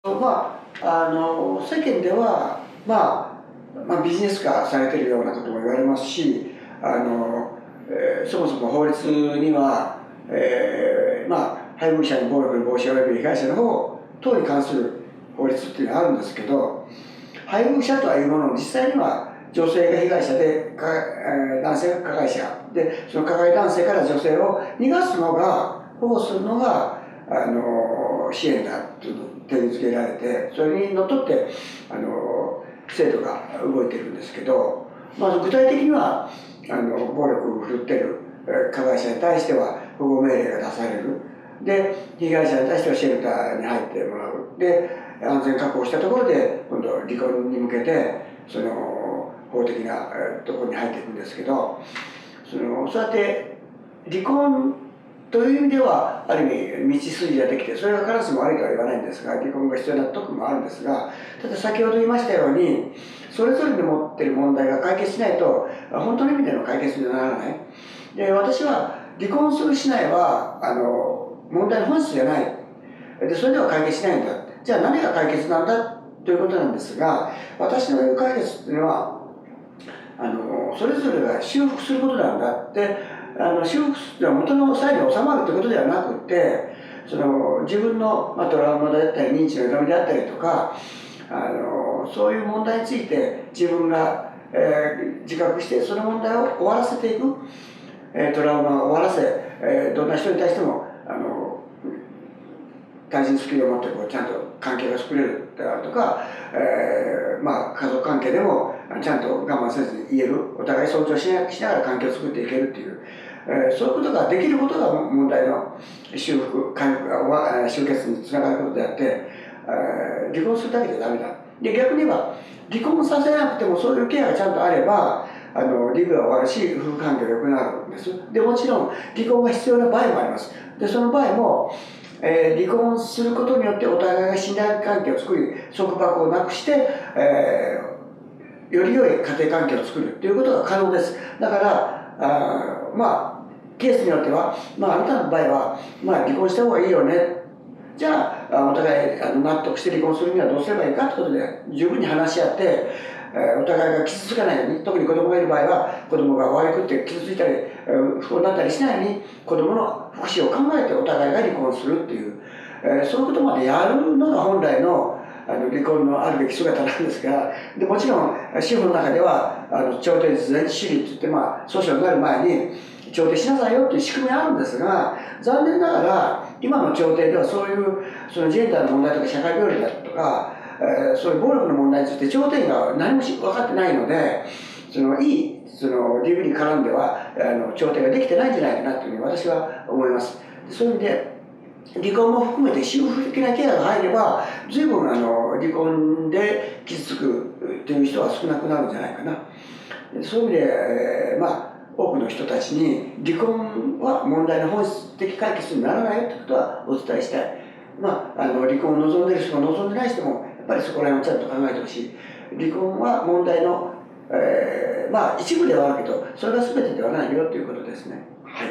世間では、ビジネス化されているようなことも言われますし、そもそも法律には、配偶者の暴力の防止及び被害者の方等に関する法律っていうのがあるんですけど、配偶者とはいうものの実際には女性が被害者で男性が加害者で、その加害男性から女性を逃がすのが、保護するのが支援だという点に付けられて、それにのっとって制度が動いているんですけど、具体的には暴力を振るっている加害者に対しては保護命令が出される。で、被害者に対してはシェルターに入ってもらう。で、安全確保したところで今度離婚に向けてその法的なところに入っていくんですけど、そうやって離婚という意味ではある意味道筋ができて、それが必ずしも悪いとは言わないんですが、離婚が必要なところもあるんですが、ただ先ほど言いましたように、それぞれの持っている問題が解決しないと本当の意味での解決にはならない。で、私は離婚するしないは問題の本質じゃない。で、それでは解決しないんだ。じゃあ何が解決なんだということなんですが、私の言う解決っていうのはそれぞれが修復することなんだって。修復するのは元の際に収まるということではなくて、自分の、トラウマであったり認知の歪みであったりとか、そういう問題について自分が、自覚してその問題を終わらせていく、トラウマを終わらせ、どんな人に対しても対人スキルを持ってちゃんと関係が作れるであるとか、家族関係でもちゃんと我慢せずに言える、お互い尊重しながら関係を作っていけるっていう、そういうことができることが問題の修復、回復が終結につながることであって、離婚するだけじゃダメだ。で、逆に言えば離婚させなくてもそういうケアがちゃんとあれば離婚が終わるし、夫婦関係が良くなるんです。で、もちろん離婚が必要な場合もあります。で、その場合も離婚することによってお互いが信頼関係を作り、束縛をなくして、より良い家庭関係を作るということが可能です。だからケースによっては、あなたの場合は、離婚した方がいいよね。じゃあお互い納得して離婚するにはどうすればいいかということで十分に話し合って、お互いが傷つかないように、特に子供がいる場合は子供が悪くって傷ついたり不幸になったりしないように子供の福祉を考えてお互いが離婚するっていう、そういうことまでやるのが本来の離婚のあるべき姿なんですが、でもちろん司法の中では調停実前主義っていって、訴訟になる前に調停しなさいよっていう仕組みがあるんですが、残念ながら今の調停ではそういうジェンダーの問題とか社会病理だとか、そういう暴力の問題について調停員が何も分かってないので、いい理由に絡んでは調停ができてないんじゃないかなというふうに私は思います。そういう意味で離婚も含めて修復的なケアが入れば、随分離婚で傷つくという人は少なくなるんじゃないかな。そういう意味で、多くの人たちに離婚は問題の本質的解決にならないよということはお伝えしたい。離婚を望んでいる人も望んでない人もやっぱりそこら辺をちゃんと考えてほしい。離婚は問題の、一部ではあるけどそれが全てではないよということですね。はい。